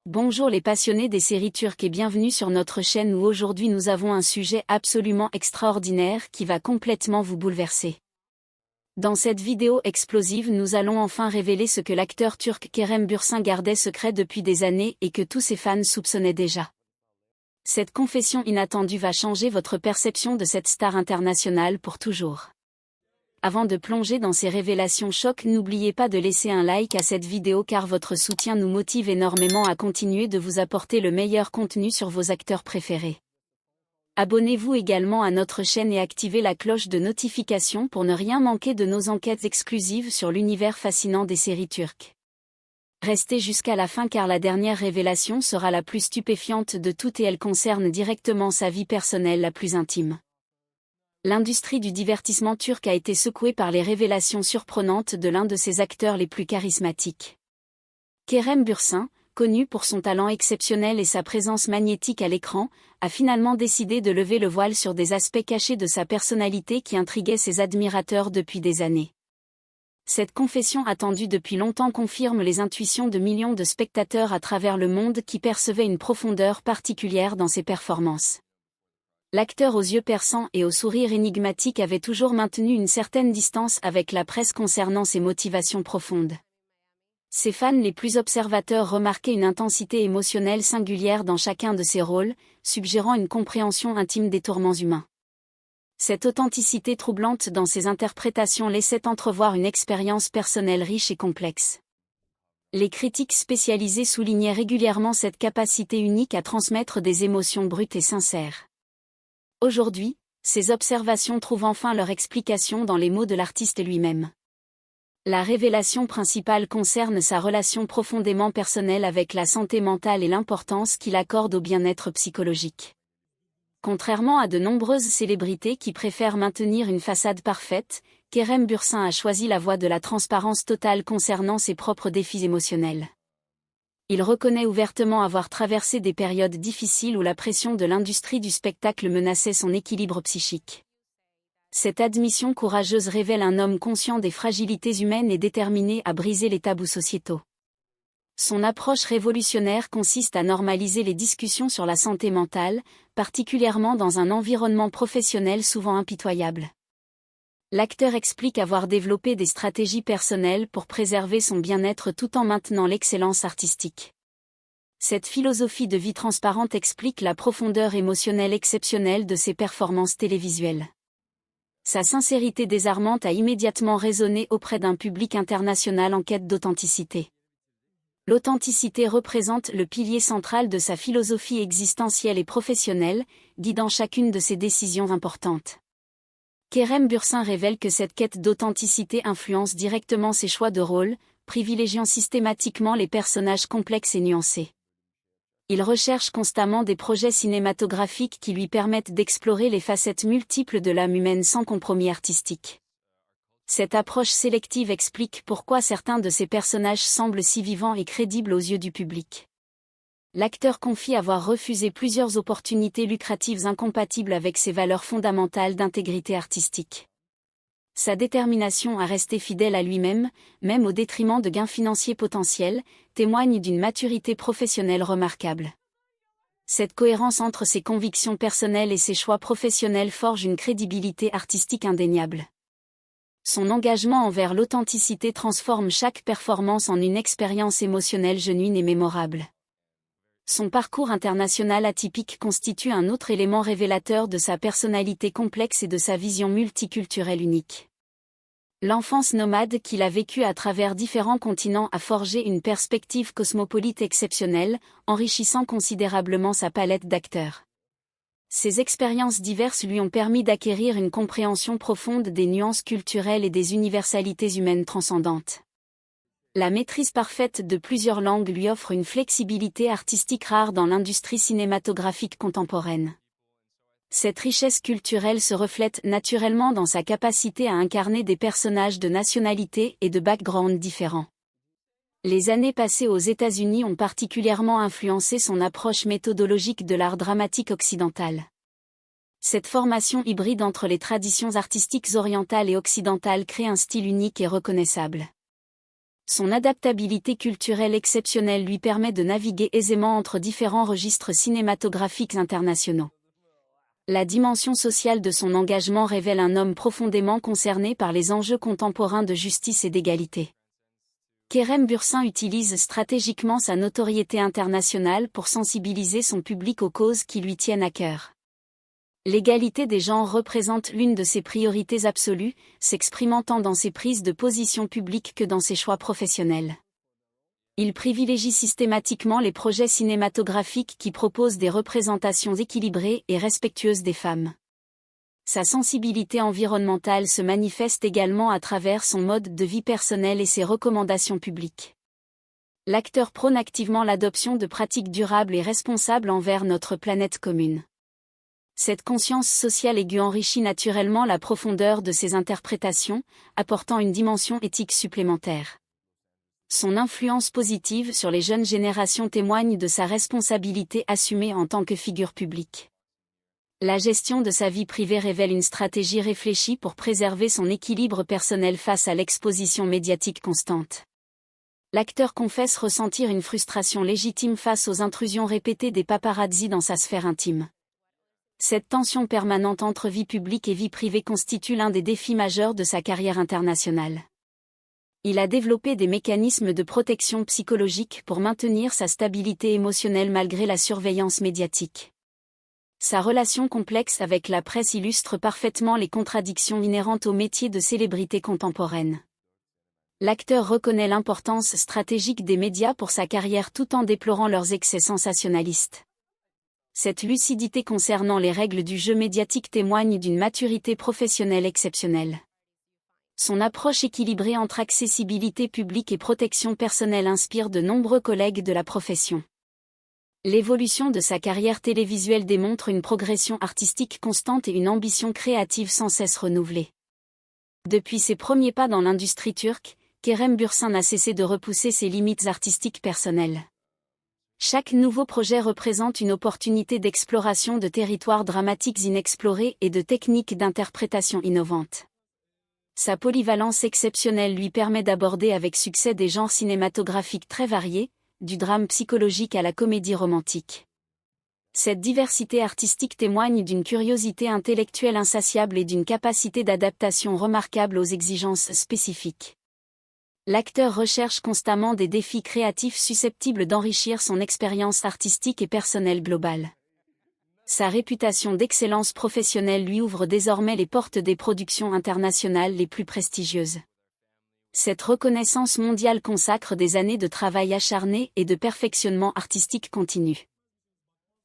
Bonjour les passionnés des séries turques et bienvenue sur notre chaîne où aujourd'hui nous avons un sujet absolument extraordinaire qui va complètement vous bouleverser. Dans cette vidéo explosive nous allons enfin révéler ce que l'acteur turc Kerem Bürsin gardait secret depuis des années et que tous ses fans soupçonnaient déjà. Cette confession inattendue va changer votre perception de cette star internationale pour toujours. Avant de plonger dans ces révélations chocs, n'oubliez pas de laisser un like à cette vidéo car votre soutien nous motive énormément à continuer de vous apporter le meilleur contenu sur vos acteurs préférés. Abonnez-vous également à notre chaîne et activez la cloche de notification pour ne rien manquer de nos enquêtes exclusives sur l'univers fascinant des séries turques. Restez jusqu'à la fin car la dernière révélation sera la plus stupéfiante de toutes et elle concerne directement sa vie personnelle la plus intime. L'industrie du divertissement turc a été secouée par les révélations surprenantes de l'un de ses acteurs les plus charismatiques. Kerem Bürsin, connu pour son talent exceptionnel et sa présence magnétique à l'écran, a finalement décidé de lever le voile sur des aspects cachés de sa personnalité qui intriguaient ses admirateurs depuis des années. Cette confession attendue depuis longtemps confirme les intuitions de millions de spectateurs à travers le monde qui percevaient une profondeur particulière dans ses performances. L'acteur aux yeux perçants et au sourire énigmatique avait toujours maintenu une certaine distance avec la presse concernant ses motivations profondes. Ses fans les plus observateurs remarquaient une intensité émotionnelle singulière dans chacun de ses rôles, suggérant une compréhension intime des tourments humains. Cette authenticité troublante dans ses interprétations laissait entrevoir une expérience personnelle riche et complexe. Les critiques spécialisées soulignaient régulièrement cette capacité unique à transmettre des émotions brutes et sincères. Aujourd'hui, ces observations trouvent enfin leur explication dans les mots de l'artiste lui-même. La révélation principale concerne sa relation profondément personnelle avec la santé mentale et l'importance qu'il accorde au bien-être psychologique. Contrairement à de nombreuses célébrités qui préfèrent maintenir une façade parfaite, Kerem Bürsin a choisi la voie de la transparence totale concernant ses propres défis émotionnels. Il reconnaît ouvertement avoir traversé des périodes difficiles où la pression de l'industrie du spectacle menaçait son équilibre psychique. Cette admission courageuse révèle un homme conscient des fragilités humaines et déterminé à briser les tabous sociétaux. Son approche révolutionnaire consiste à normaliser les discussions sur la santé mentale, particulièrement dans un environnement professionnel souvent impitoyable. L'acteur explique avoir développé des stratégies personnelles pour préserver son bien-être tout en maintenant l'excellence artistique. Cette philosophie de vie transparente explique la profondeur émotionnelle exceptionnelle de ses performances télévisuelles. Sa sincérité désarmante a immédiatement résonné auprès d'un public international en quête d'authenticité. L'authenticité représente le pilier central de sa philosophie existentielle et professionnelle, guidant chacune de ses décisions importantes. Kerem Bürsin révèle que cette quête d'authenticité influence directement ses choix de rôle, privilégiant systématiquement les personnages complexes et nuancés. Il recherche constamment des projets cinématographiques qui lui permettent d'explorer les facettes multiples de l'âme humaine sans compromis artistique. Cette approche sélective explique pourquoi certains de ses personnages semblent si vivants et crédibles aux yeux du public. L'acteur confie avoir refusé plusieurs opportunités lucratives incompatibles avec ses valeurs fondamentales d'intégrité artistique. Sa détermination à rester fidèle à lui-même, même au détriment de gains financiers potentiels, témoigne d'une maturité professionnelle remarquable. Cette cohérence entre ses convictions personnelles et ses choix professionnels forge une crédibilité artistique indéniable. Son engagement envers l'authenticité transforme chaque performance en une expérience émotionnelle genuine et mémorable. Son parcours international atypique constitue un autre élément révélateur de sa personnalité complexe et de sa vision multiculturelle unique. L'enfance nomade qu'il a vécue à travers différents continents a forgé une perspective cosmopolite exceptionnelle, enrichissant considérablement sa palette d'acteurs. Ces expériences diverses lui ont permis d'acquérir une compréhension profonde des nuances culturelles et des universalités humaines transcendantes. La maîtrise parfaite de plusieurs langues lui offre une flexibilité artistique rare dans l'industrie cinématographique contemporaine. Cette richesse culturelle se reflète naturellement dans sa capacité à incarner des personnages de nationalités et de backgrounds différents. Les années passées aux États-Unis ont particulièrement influencé son approche méthodologique de l'art dramatique occidental. Cette formation hybride entre les traditions artistiques orientales et occidentales crée un style unique et reconnaissable. Son adaptabilité culturelle exceptionnelle lui permet de naviguer aisément entre différents registres cinématographiques internationaux. La dimension sociale de son engagement révèle un homme profondément concerné par les enjeux contemporains de justice et d'égalité. Kerem Bürsin utilise stratégiquement sa notoriété internationale pour sensibiliser son public aux causes qui lui tiennent à cœur. L'égalité des genres représente l'une de ses priorités absolues, s'exprimant tant dans ses prises de position publiques que dans ses choix professionnels. Il privilégie systématiquement les projets cinématographiques qui proposent des représentations équilibrées et respectueuses des femmes. Sa sensibilité environnementale se manifeste également à travers son mode de vie personnel et ses recommandations publiques. L'acteur prône activement l'adoption de pratiques durables et responsables envers notre planète commune. Cette conscience sociale aiguë enrichit naturellement la profondeur de ses interprétations, apportant une dimension éthique supplémentaire. Son influence positive sur les jeunes générations témoigne de sa responsabilité assumée en tant que figure publique. La gestion de sa vie privée révèle une stratégie réfléchie pour préserver son équilibre personnel face à l'exposition médiatique constante. L'acteur confesse ressentir une frustration légitime face aux intrusions répétées des paparazzis dans sa sphère intime. Cette tension permanente entre vie publique et vie privée constitue l'un des défis majeurs de sa carrière internationale. Il a développé des mécanismes de protection psychologique pour maintenir sa stabilité émotionnelle malgré la surveillance médiatique. Sa relation complexe avec la presse illustre parfaitement les contradictions inhérentes au métier de célébrité contemporaine. L'acteur reconnaît l'importance stratégique des médias pour sa carrière tout en déplorant leurs excès sensationnalistes. Cette lucidité concernant les règles du jeu médiatique témoigne d'une maturité professionnelle exceptionnelle. Son approche équilibrée entre accessibilité publique et protection personnelle inspire de nombreux collègues de la profession. L'évolution de sa carrière télévisuelle démontre une progression artistique constante et une ambition créative sans cesse renouvelée. Depuis ses premiers pas dans l'industrie turque, Kerem Bürsin n'a cessé de repousser ses limites artistiques personnelles. Chaque nouveau projet représente une opportunité d'exploration de territoires dramatiques inexplorés et de techniques d'interprétation innovantes. Sa polyvalence exceptionnelle lui permet d'aborder avec succès des genres cinématographiques très variés, du drame psychologique à la comédie romantique. Cette diversité artistique témoigne d'une curiosité intellectuelle insatiable et d'une capacité d'adaptation remarquable aux exigences spécifiques. L'acteur recherche constamment des défis créatifs susceptibles d'enrichir son expérience artistique et personnelle globale. Sa réputation d'excellence professionnelle lui ouvre désormais les portes des productions internationales les plus prestigieuses. Cette reconnaissance mondiale consacre des années de travail acharné et de perfectionnement artistique continu.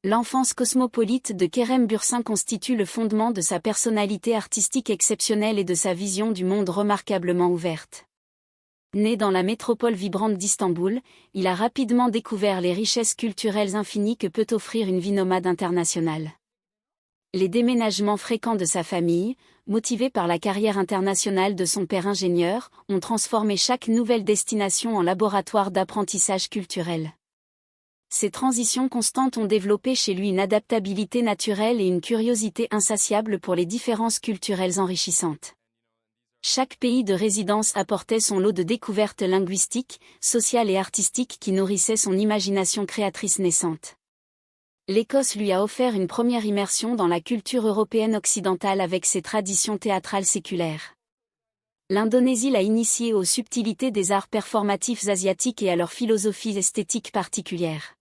L'enfance cosmopolite de Kerem Bürsin constitue le fondement de sa personnalité artistique exceptionnelle et de sa vision du monde remarquablement ouverte. Né dans la métropole vibrante d'Istanbul, il a rapidement découvert les richesses culturelles infinies que peut offrir une vie nomade internationale. Les déménagements fréquents de sa famille, motivés par la carrière internationale de son père ingénieur, ont transformé chaque nouvelle destination en laboratoire d'apprentissage culturel. Ces transitions constantes ont développé chez lui une adaptabilité naturelle et une curiosité insatiable pour les différences culturelles enrichissantes. Chaque pays de résidence apportait son lot de découvertes linguistiques, sociales et artistiques qui nourrissaient son imagination créatrice naissante. L'Écosse lui a offert une première immersion dans la culture européenne occidentale avec ses traditions théâtrales séculaires. L'Indonésie l'a initié aux subtilités des arts performatifs asiatiques et à leur philosophie esthétique particulière.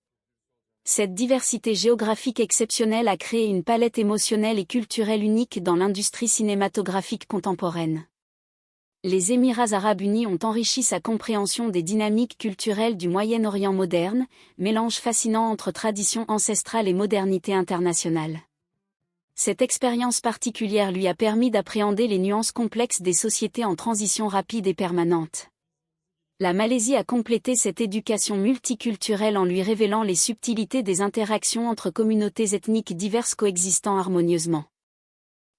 Cette diversité géographique exceptionnelle a créé une palette émotionnelle et culturelle unique dans l'industrie cinématographique contemporaine. Les Émirats arabes unis ont enrichi sa compréhension des dynamiques culturelles du Moyen-Orient moderne, mélange fascinant entre tradition ancestrale et modernité internationale. Cette expérience particulière lui a permis d'appréhender les nuances complexes des sociétés en transition rapide et permanente. La Malaisie a complété cette éducation multiculturelle en lui révélant les subtilités des interactions entre communautés ethniques diverses coexistant harmonieusement.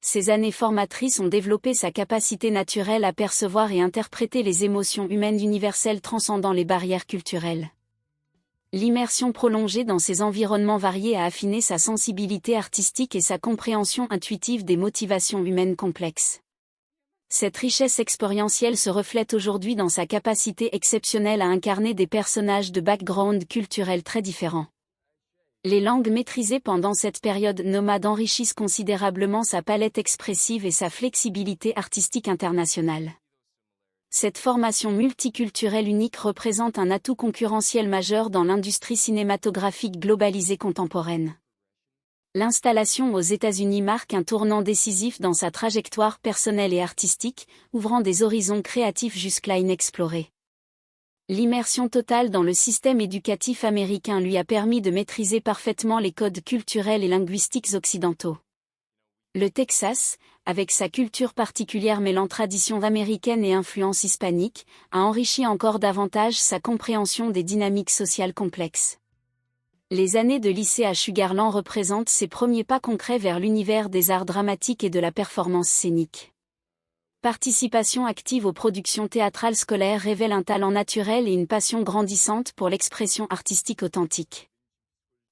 Ces années formatrices ont développé sa capacité naturelle à percevoir et interpréter les émotions humaines universelles transcendant les barrières culturelles. L'immersion prolongée dans ces environnements variés a affiné sa sensibilité artistique et sa compréhension intuitive des motivations humaines complexes. Cette richesse expérientielle se reflète aujourd'hui dans sa capacité exceptionnelle à incarner des personnages de background culturel très différents. Les langues maîtrisées pendant cette période nomade enrichissent considérablement sa palette expressive et sa flexibilité artistique internationale. Cette formation multiculturelle unique représente un atout concurrentiel majeur dans l'industrie cinématographique globalisée contemporaine. L'installation aux États-Unis marque un tournant décisif dans sa trajectoire personnelle et artistique, ouvrant des horizons créatifs jusque-là inexplorés. L'immersion totale dans le système éducatif américain lui a permis de maîtriser parfaitement les codes culturels et linguistiques occidentaux. Le Texas, avec sa culture particulière mêlant traditions américaines et influences hispaniques, a enrichi encore davantage sa compréhension des dynamiques sociales complexes. Les années de lycée à Sugarland représentent ses premiers pas concrets vers l'univers des arts dramatiques et de la performance scénique. Participation active aux productions théâtrales scolaires révèle un talent naturel et une passion grandissante pour l'expression artistique authentique.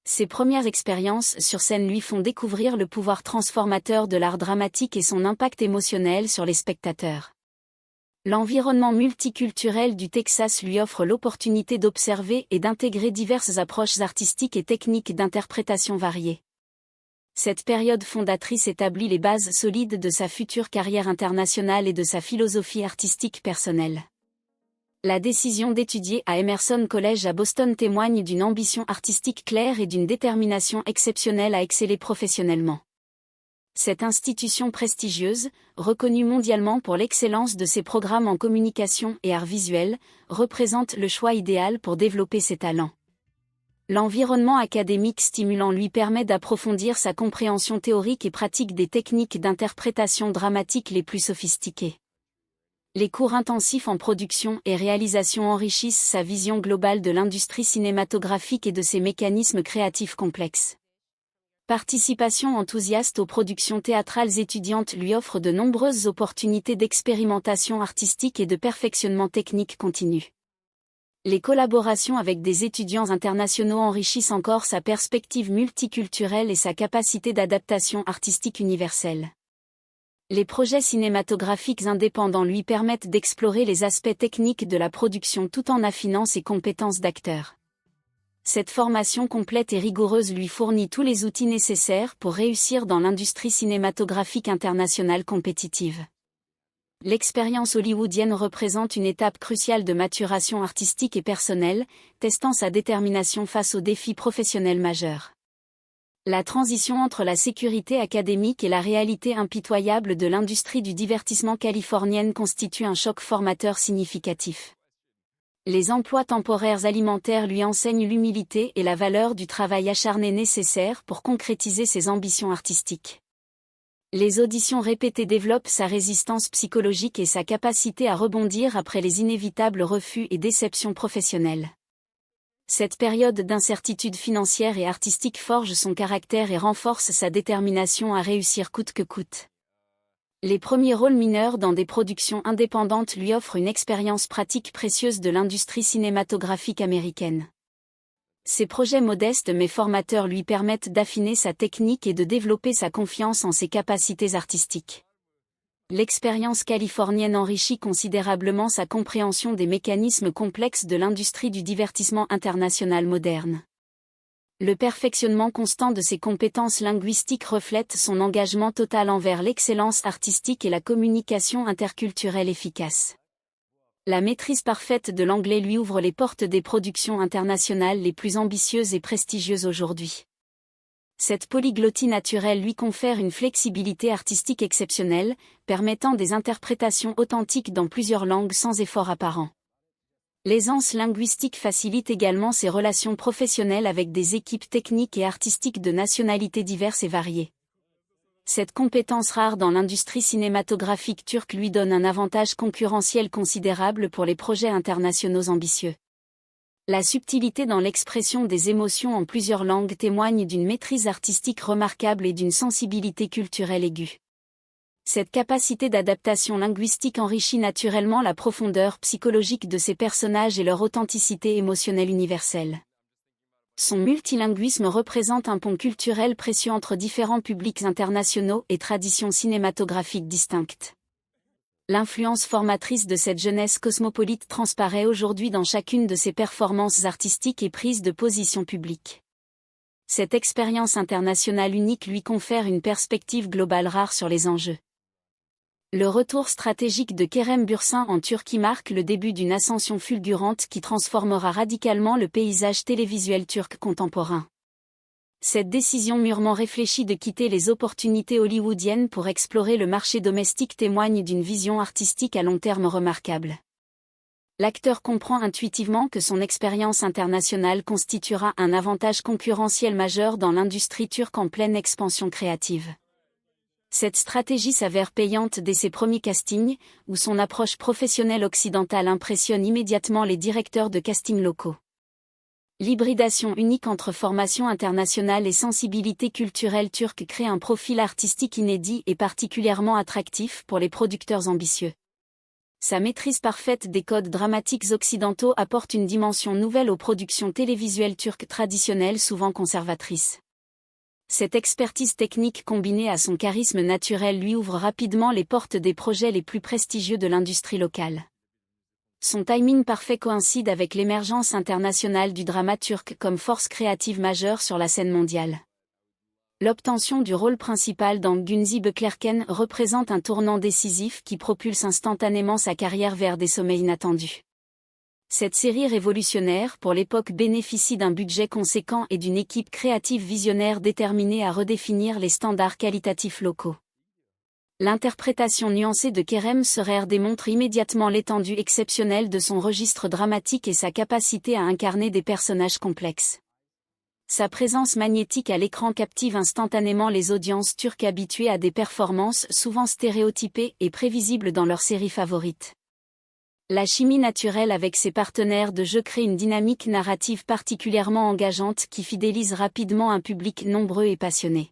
Ses premières expériences sur scène lui font découvrir le pouvoir transformateur de l'art dramatique et son impact émotionnel sur les spectateurs. L'environnement multiculturel du Texas lui offre l'opportunité d'observer et d'intégrer diverses approches artistiques et techniques d'interprétation variées. Cette période fondatrice établit les bases solides de sa future carrière internationale et de sa philosophie artistique personnelle. La décision d'étudier à Emerson College à Boston témoigne d'une ambition artistique claire et d'une détermination exceptionnelle à exceller professionnellement. Cette institution prestigieuse, reconnue mondialement pour l'excellence de ses programmes en communication et arts visuels, représente le choix idéal pour développer ses talents. L'environnement académique stimulant lui permet d'approfondir sa compréhension théorique et pratique des techniques d'interprétation dramatique les plus sophistiquées. Les cours intensifs en production et réalisation enrichissent sa vision globale de l'industrie cinématographique et de ses mécanismes créatifs complexes. Participation enthousiaste aux productions théâtrales étudiantes lui offre de nombreuses opportunités d'expérimentation artistique et de perfectionnement technique continu. Les collaborations avec des étudiants internationaux enrichissent encore sa perspective multiculturelle et sa capacité d'adaptation artistique universelle. Les projets cinématographiques indépendants lui permettent d'explorer les aspects techniques de la production tout en affinant ses compétences d'acteur. Cette formation complète et rigoureuse lui fournit tous les outils nécessaires pour réussir dans l'industrie cinématographique internationale compétitive. L'expérience hollywoodienne représente une étape cruciale de maturation artistique et personnelle, testant sa détermination face aux défis professionnels majeurs. La transition entre la sécurité académique et la réalité impitoyable de l'industrie du divertissement californienne constitue un choc formateur significatif. Les emplois temporaires alimentaires lui enseignent l'humilité et la valeur du travail acharné nécessaire pour concrétiser ses ambitions artistiques. Les auditions répétées développent sa résistance psychologique et sa capacité à rebondir après les inévitables refus et déceptions professionnelles. Cette période d'incertitude financière et artistique forge son caractère et renforce sa détermination à réussir coûte que coûte. Les premiers rôles mineurs dans des productions indépendantes lui offrent une expérience pratique précieuse de l'industrie cinématographique américaine. Ces projets modestes mais formateurs lui permettent d'affiner sa technique et de développer sa confiance en ses capacités artistiques. L'expérience californienne enrichit considérablement sa compréhension des mécanismes complexes de l'industrie du divertissement international moderne. Le perfectionnement constant de ses compétences linguistiques reflète son engagement total envers l'excellence artistique et la communication interculturelle efficace. La maîtrise parfaite de l'anglais lui ouvre les portes des productions internationales les plus ambitieuses et prestigieuses aujourd'hui. Cette polyglottie naturelle lui confère une flexibilité artistique exceptionnelle, permettant des interprétations authentiques dans plusieurs langues sans effort apparent. L'aisance linguistique facilite également ses relations professionnelles avec des équipes techniques et artistiques de nationalités diverses et variées. Cette compétence rare dans l'industrie cinématographique turque lui donne un avantage concurrentiel considérable pour les projets internationaux ambitieux. La subtilité dans l'expression des émotions en plusieurs langues témoigne d'une maîtrise artistique remarquable et d'une sensibilité culturelle aiguë. Cette capacité d'adaptation linguistique enrichit naturellement la profondeur psychologique de ses personnages et leur authenticité émotionnelle universelle. Son multilinguisme représente un pont culturel précieux entre différents publics internationaux et traditions cinématographiques distinctes. L'influence formatrice de cette jeunesse cosmopolite transparaît aujourd'hui dans chacune de ses performances artistiques et prises de position publique. Cette expérience internationale unique lui confère une perspective globale rare sur les enjeux. Le retour stratégique de Kerem Bürsin en Turquie marque le début d'une ascension fulgurante qui transformera radicalement le paysage télévisuel turc contemporain. Cette décision mûrement réfléchie de quitter les opportunités hollywoodiennes pour explorer le marché domestique témoigne d'une vision artistique à long terme remarquable. L'acteur comprend intuitivement que son expérience internationale constituera un avantage concurrentiel majeur dans l'industrie turque en pleine expansion créative. Cette stratégie s'avère payante dès ses premiers castings, où son approche professionnelle occidentale impressionne immédiatement les directeurs de casting locaux. L'hybridation unique entre formation internationale et sensibilité culturelle turque crée un profil artistique inédit et particulièrement attractif pour les producteurs ambitieux. Sa maîtrise parfaite des codes dramatiques occidentaux apporte une dimension nouvelle aux productions télévisuelles turques traditionnelles souvent conservatrices. Cette expertise technique combinée à son charisme naturel lui ouvre rapidement les portes des projets les plus prestigieux de l'industrie locale. Son timing parfait coïncide avec l'émergence internationale du drama turc comme force créative majeure sur la scène mondiale. L'obtention du rôle principal dans Gunzi Beklerken représente un tournant décisif qui propulse instantanément sa carrière vers des sommets inattendus. Cette série révolutionnaire pour l'époque bénéficie d'un budget conséquent et d'une équipe créative visionnaire déterminée à redéfinir les standards qualitatifs locaux. L'interprétation nuancée de Kerem Bürsin démontre immédiatement l'étendue exceptionnelle de son registre dramatique et sa capacité à incarner des personnages complexes. Sa présence magnétique à l'écran captive instantanément les audiences turques habituées à des performances souvent stéréotypées et prévisibles dans leurs séries favorites. La chimie naturelle avec ses partenaires de jeu crée une dynamique narrative particulièrement engageante qui fidélise rapidement un public nombreux et passionné.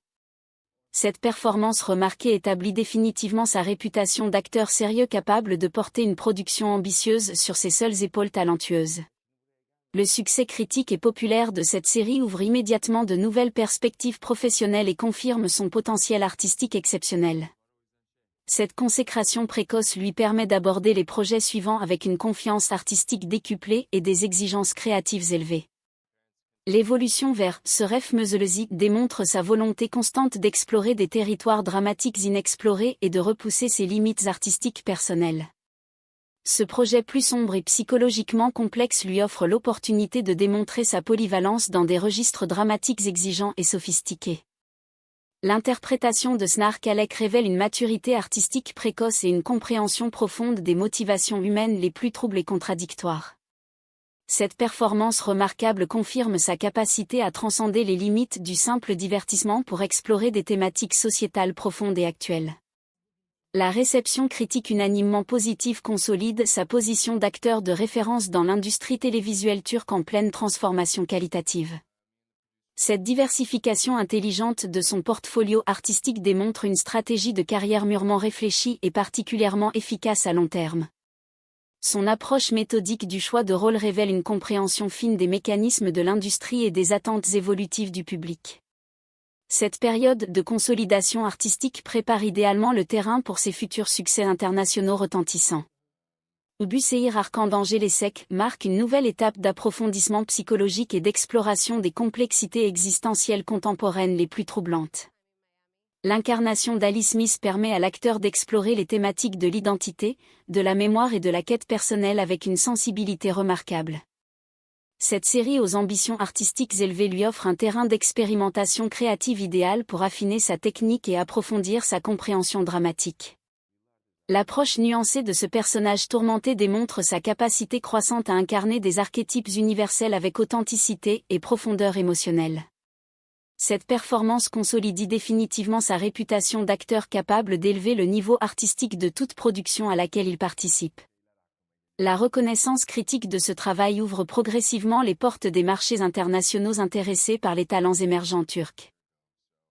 Cette performance remarquée établit définitivement sa réputation d'acteur sérieux capable de porter une production ambitieuse sur ses seules épaules talentueuses. Le succès critique et populaire de cette série ouvre immédiatement de nouvelles perspectives professionnelles et confirme son potentiel artistique exceptionnel. Cette consécration précoce lui permet d'aborder les projets suivants avec une confiance artistique décuplée et des exigences créatives élevées. L'évolution vers Şeref Meselezi démontre sa volonté constante d'explorer des territoires dramatiques inexplorés et de repousser ses limites artistiques personnelles. Ce projet plus sombre et psychologiquement complexe lui offre l'opportunité de démontrer sa polyvalence dans des registres dramatiques exigeants et sophistiqués. L'interprétation de Snar Kalek révèle une maturité artistique précoce et une compréhension profonde des motivations humaines les plus troubles et contradictoires. Cette performance remarquable confirme sa capacité à transcender les limites du simple divertissement pour explorer des thématiques sociétales profondes et actuelles. La réception critique unanimement positive consolide sa position d'acteur de référence dans l'industrie télévisuelle turque en pleine transformation qualitative. Cette diversification intelligente de son portfolio artistique démontre une stratégie de carrière mûrement réfléchie et particulièrement efficace à long terme. Son approche méthodique du choix de rôle révèle une compréhension fine des mécanismes de l'industrie et des attentes évolutives du public. Cette période de consolidation artistique prépare idéalement le terrain pour ses futurs succès internationaux retentissants. Büyüşehir Arkandangelesek marque une nouvelle étape d'approfondissement psychologique et d'exploration des complexités existentielles contemporaines les plus troublantes. L'incarnation d'Alice Smith permet à l'acteur d'explorer les thématiques de l'identité, de la mémoire et de la quête personnelle avec une sensibilité remarquable. Cette série aux ambitions artistiques élevées lui offre un terrain d'expérimentation créative idéal pour affiner sa technique et approfondir sa compréhension dramatique. L'approche nuancée de ce personnage tourmenté démontre sa capacité croissante à incarner des archétypes universels avec authenticité et profondeur émotionnelle. Cette performance consolide définitivement sa réputation d'acteur capable d'élever le niveau artistique de toute production à laquelle il participe. La reconnaissance critique de ce travail ouvre progressivement les portes des marchés internationaux intéressés par les talents émergents turcs.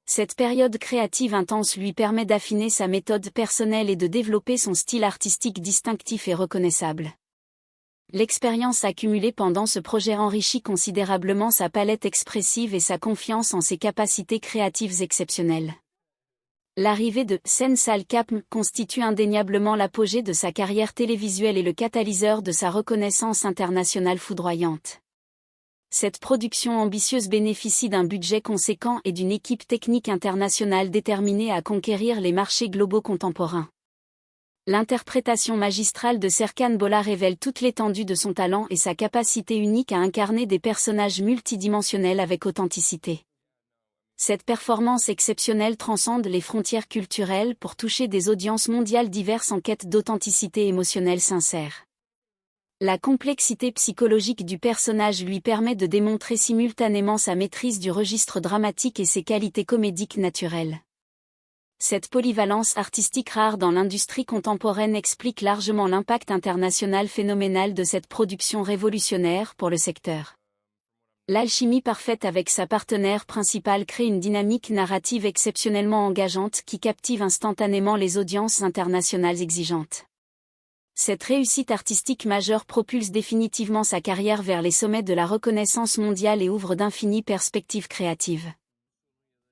Cette période créative intense lui permet d'affiner sa méthode personnelle et de développer son style artistique distinctif et reconnaissable. L'expérience accumulée pendant ce projet enrichit considérablement sa palette expressive et sa confiance en ses capacités créatives exceptionnelles. L'arrivée de Sensal Capm constitue indéniablement l'apogée de sa carrière télévisuelle et le catalyseur de sa reconnaissance internationale foudroyante. Cette production ambitieuse bénéficie d'un budget conséquent et d'une équipe technique internationale déterminée à conquérir les marchés globaux contemporains. L'interprétation magistrale de Serkan Bola révèle toute l'étendue de son talent et sa capacité unique à incarner des personnages multidimensionnels avec authenticité. Cette performance exceptionnelle transcende les frontières culturelles pour toucher des audiences mondiales diverses en quête d'authenticité émotionnelle sincère. La complexité psychologique du personnage lui permet de démontrer simultanément sa maîtrise du registre dramatique et ses qualités comédiques naturelles. Cette polyvalence artistique rare dans l'industrie contemporaine explique largement l'impact international phénoménal de cette production révolutionnaire pour le secteur. L'alchimie parfaite avec sa partenaire principale crée une dynamique narrative exceptionnellement engageante qui captive instantanément les audiences internationales exigeantes. Cette réussite artistique majeure propulse définitivement sa carrière vers les sommets de la reconnaissance mondiale et ouvre d'infinies perspectives créatives.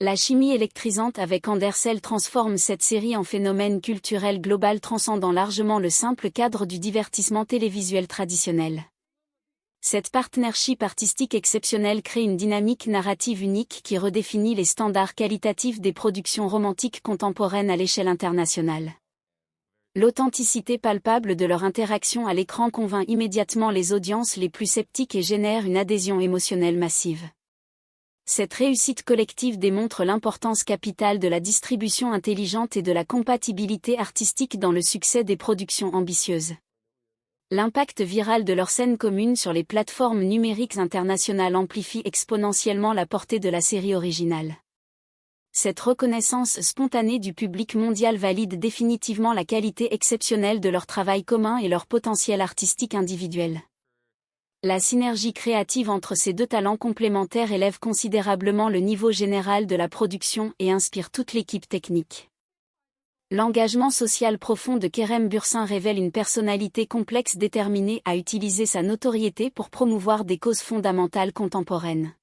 La chimie électrisante avec Andersel transforme cette série en phénomène culturel global transcendant largement le simple cadre du divertissement télévisuel traditionnel. Cette partnership artistique exceptionnelle crée une dynamique narrative unique qui redéfinit les standards qualitatifs des productions romantiques contemporaines à l'échelle internationale. L'authenticité palpable de leur interaction à l'écran convainc immédiatement les audiences les plus sceptiques et génère une adhésion émotionnelle massive. Cette réussite collective démontre l'importance capitale de la distribution intelligente et de la compatibilité artistique dans le succès des productions ambitieuses. L'impact viral de leur scène commune sur les plateformes numériques internationales amplifie exponentiellement la portée de la série originale. Cette reconnaissance spontanée du public mondial valide définitivement la qualité exceptionnelle de leur travail commun et leur potentiel artistique individuel. La synergie créative entre ces deux talents complémentaires élève considérablement le niveau général de la production et inspire toute l'équipe technique. L'engagement social profond de Kerem Bürsin révèle une personnalité complexe déterminée à utiliser sa notoriété pour promouvoir des causes fondamentales contemporaines.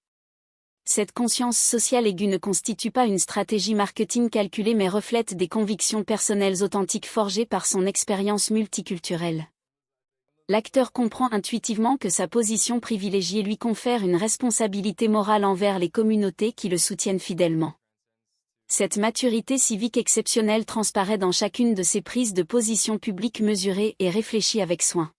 Cette conscience sociale aiguë ne constitue pas une stratégie marketing calculée mais reflète des convictions personnelles authentiques forgées par son expérience multiculturelle. L'acteur comprend intuitivement que sa position privilégiée lui confère une responsabilité morale envers les communautés qui le soutiennent fidèlement. Cette maturité civique exceptionnelle transparaît dans chacune de ses prises de position publiques mesurées et réfléchies avec soin.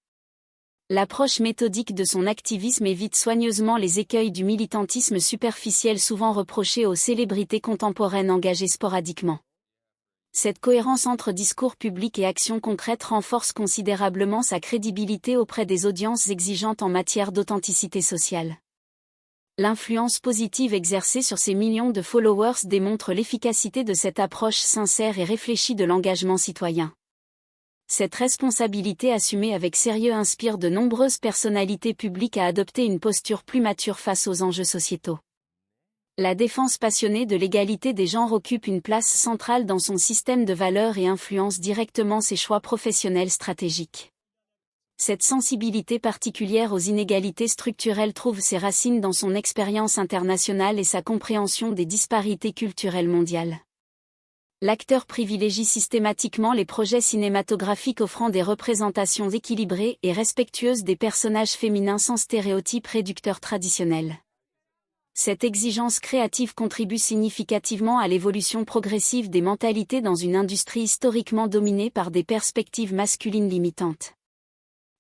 L'approche méthodique de son activisme évite soigneusement les écueils du militantisme superficiel souvent reproché aux célébrités contemporaines engagées sporadiquement. Cette cohérence entre discours public et actions concrètes renforce considérablement sa crédibilité auprès des audiences exigeantes en matière d'authenticité sociale. L'influence positive exercée sur ses millions de followers démontre l'efficacité de cette approche sincère et réfléchie de l'engagement citoyen. Cette responsabilité assumée avec sérieux inspire de nombreuses personnalités publiques à adopter une posture plus mature face aux enjeux sociétaux. La défense passionnée de l'égalité des genres occupe une place centrale dans son système de valeurs et influence directement ses choix professionnels stratégiques. Cette sensibilité particulière aux inégalités structurelles trouve ses racines dans son expérience internationale et sa compréhension des disparités culturelles mondiales. L'acteur privilégie systématiquement les projets cinématographiques offrant des représentations équilibrées et respectueuses des personnages féminins sans stéréotypes réducteurs traditionnels. Cette exigence créative contribue significativement à l'évolution progressive des mentalités dans une industrie historiquement dominée par des perspectives masculines limitantes.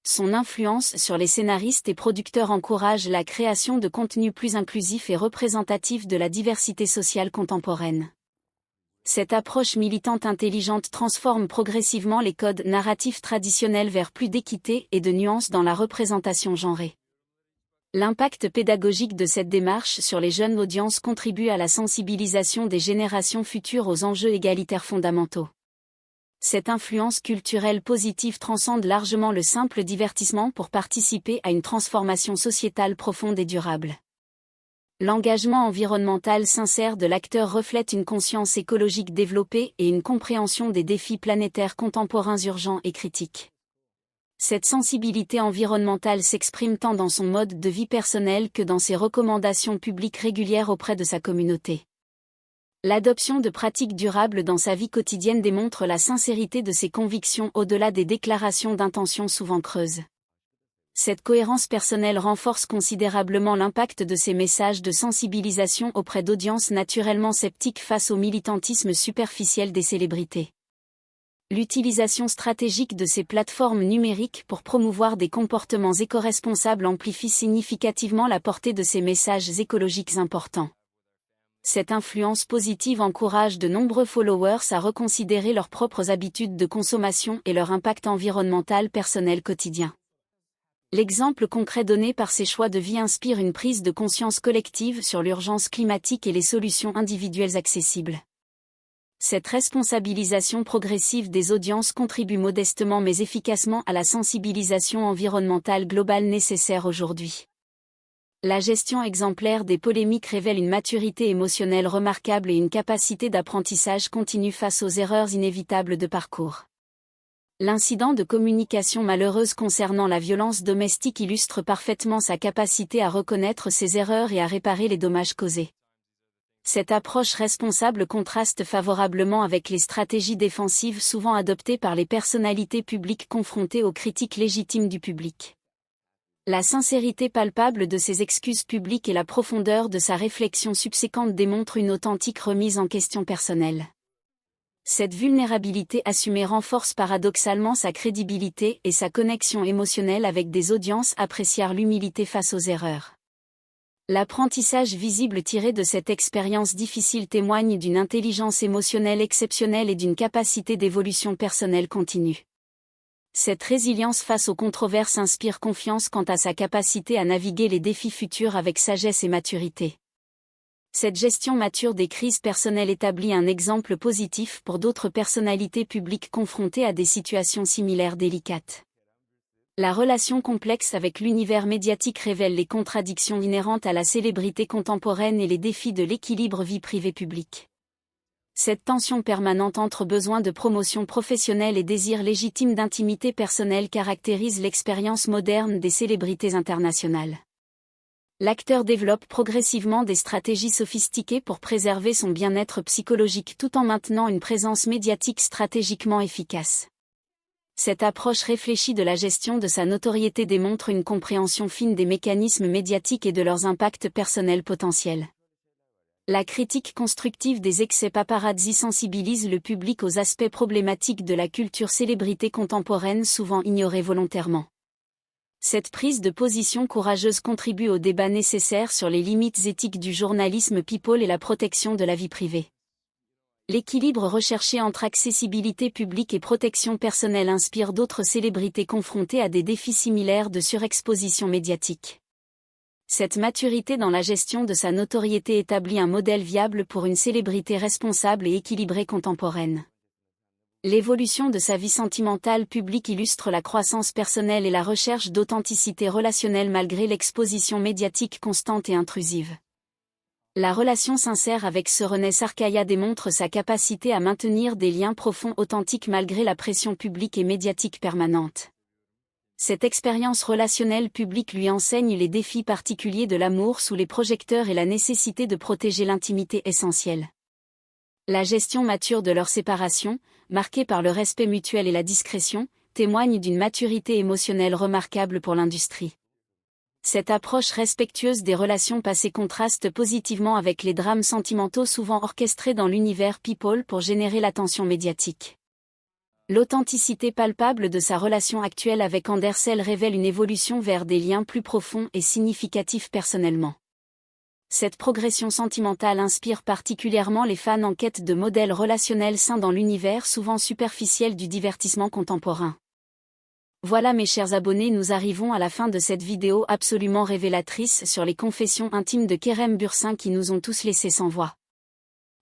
Son influence sur les scénaristes et producteurs encourage la création de contenus plus inclusifs et représentatifs de la diversité sociale contemporaine. Cette approche militante intelligente transforme progressivement les codes narratifs traditionnels vers plus d'équité et de nuances dans la représentation genrée. L'impact pédagogique de cette démarche sur les jeunes audiences contribue à la sensibilisation des générations futures aux enjeux égalitaires fondamentaux. Cette influence culturelle positive transcende largement le simple divertissement pour participer à une transformation sociétale profonde et durable. L'engagement environnemental sincère de l'acteur reflète une conscience écologique développée et une compréhension des défis planétaires contemporains urgents et critiques. Cette sensibilité environnementale s'exprime tant dans son mode de vie personnel que dans ses recommandations publiques régulières auprès de sa communauté. L'adoption de pratiques durables dans sa vie quotidienne démontre la sincérité de ses convictions au-delà des déclarations d'intention souvent creuses. Cette cohérence personnelle renforce considérablement l'impact de ses messages de sensibilisation auprès d'audiences naturellement sceptiques face au militantisme superficiel des célébrités. L'utilisation stratégique de ces plateformes numériques pour promouvoir des comportements éco-responsables amplifie significativement la portée de ces messages écologiques importants. Cette influence positive encourage de nombreux followers à reconsidérer leurs propres habitudes de consommation et leur impact environnemental personnel quotidien. L'exemple concret donné par ces choix de vie inspire une prise de conscience collective sur l'urgence climatique et les solutions individuelles accessibles. Cette responsabilisation progressive des audiences contribue modestement mais efficacement à la sensibilisation environnementale globale nécessaire aujourd'hui. La gestion exemplaire des polémiques révèle une maturité émotionnelle remarquable et une capacité d'apprentissage continu face aux erreurs inévitables de parcours. L'incident de communication malheureuse concernant la violence domestique illustre parfaitement sa capacité à reconnaître ses erreurs et à réparer les dommages causés. Cette approche responsable contraste favorablement avec les stratégies défensives souvent adoptées par les personnalités publiques confrontées aux critiques légitimes du public. La sincérité palpable de ses excuses publiques et la profondeur de sa réflexion subséquente démontrent une authentique remise en question personnelle. Cette vulnérabilité assumée renforce paradoxalement sa crédibilité et sa connexion émotionnelle avec des audiences appréciant l'humilité face aux erreurs. L'apprentissage visible tiré de cette expérience difficile témoigne d'une intelligence émotionnelle exceptionnelle et d'une capacité d'évolution personnelle continue. Cette résilience face aux controverses inspire confiance quant à sa capacité à naviguer les défis futurs avec sagesse et maturité. Cette gestion mature des crises personnelles établit un exemple positif pour d'autres personnalités publiques confrontées à des situations similaires délicates. La relation complexe avec l'univers médiatique révèle les contradictions inhérentes à la célébrité contemporaine et les défis de l'équilibre vie privée-publique. Cette tension permanente entre besoin de promotion professionnelle et désir légitime d'intimité personnelle caractérise l'expérience moderne des célébrités internationales. L'acteur développe progressivement des stratégies sophistiquées pour préserver son bien-être psychologique tout en maintenant une présence médiatique stratégiquement efficace. Cette approche réfléchie de la gestion de sa notoriété démontre une compréhension fine des mécanismes médiatiques et de leurs impacts personnels potentiels. La critique constructive des excès paparazzi sensibilise le public aux aspects problématiques de la culture célébrité contemporaine souvent ignorée volontairement. Cette prise de position courageuse contribue au débat nécessaire sur les limites éthiques du journalisme people et la protection de la vie privée. L'équilibre recherché entre accessibilité publique et protection personnelle inspire d'autres célébrités confrontées à des défis similaires de surexposition médiatique. Cette maturité dans la gestion de sa notoriété établit un modèle viable pour une célébrité responsable et équilibrée contemporaine. L'évolution de sa vie sentimentale publique illustre la croissance personnelle et la recherche d'authenticité relationnelle malgré l'exposition médiatique constante et intrusive. La relation sincère avec René Sarkaya démontre sa capacité à maintenir des liens profonds authentiques malgré la pression publique et médiatique permanente. Cette expérience relationnelle publique lui enseigne les défis particuliers de l'amour sous les projecteurs et la nécessité de protéger l'intimité essentielle. La gestion mature de leur séparation, marquée par le respect mutuel et la discrétion, témoigne d'une maturité émotionnelle remarquable pour l'industrie. Cette approche respectueuse des relations passées contraste positivement avec les drames sentimentaux souvent orchestrés dans l'univers people pour générer l'attention médiatique. L'authenticité palpable de sa relation actuelle avec Andersel révèle une évolution vers des liens plus profonds et significatifs personnellement. Cette progression sentimentale inspire particulièrement les fans en quête de modèles relationnels sains dans l'univers souvent superficiel du divertissement contemporain. Voilà mes chers abonnés, nous arrivons à la fin de cette vidéo absolument révélatrice sur les confessions intimes de Kerem Bürsin qui nous ont tous laissés sans voix.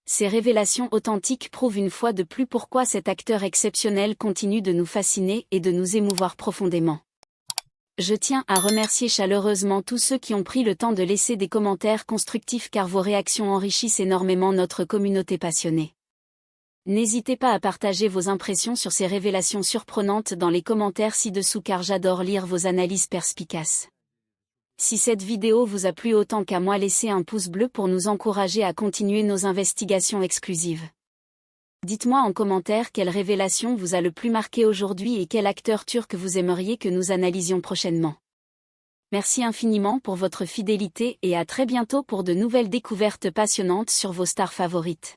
Ces révélations authentiques prouvent une fois de plus pourquoi cet acteur exceptionnel continue de nous fasciner et de nous émouvoir profondément. Je tiens à remercier chaleureusement tous ceux qui ont pris le temps de laisser des commentaires constructifs car vos réactions enrichissent énormément notre communauté passionnée. N'hésitez pas à partager vos impressions sur ces révélations surprenantes dans les commentaires ci-dessous car j'adore lire vos analyses perspicaces. Si cette vidéo vous a plu autant qu'à moi, laissez un pouce bleu pour nous encourager à continuer nos investigations exclusives. Dites-moi en commentaire quelle révélation vous a le plus marqué aujourd'hui et quel acteur turc vous aimeriez que nous analysions prochainement. Merci infiniment pour votre fidélité et à très bientôt pour de nouvelles découvertes passionnantes sur vos stars favorites.